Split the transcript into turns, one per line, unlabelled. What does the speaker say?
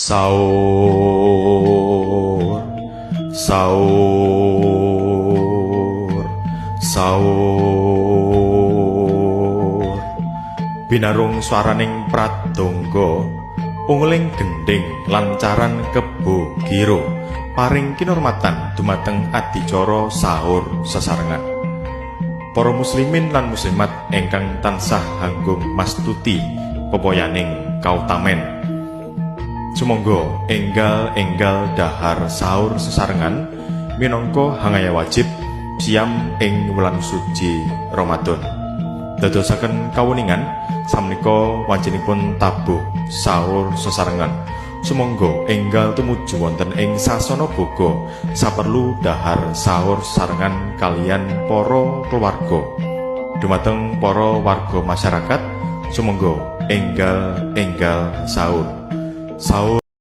Sahur, sahur, sahur. Binarung swaraning pradangga, ungling gending lancaran kebo giro, paring kinurmatan dumateng adicara sahur sesarengan. Para muslimin lan muslimat ingkang tansah hanggung mastuti pepoyaning kautamen. Sumangga enggal-enggal dahar sahur sesarengan minangka hangaya wajib siam ing wulan suci Ramadan. Dadosaken kawuningan samnika wancinipun tabuh sahur sesarengan. Sumangga enggal tumuju wonten ing sasana boga saperlu dahar sahur sesarengan kaliyan para keluarga. Dumateng para warga masyarakat, sumangga enggal-enggal sahur.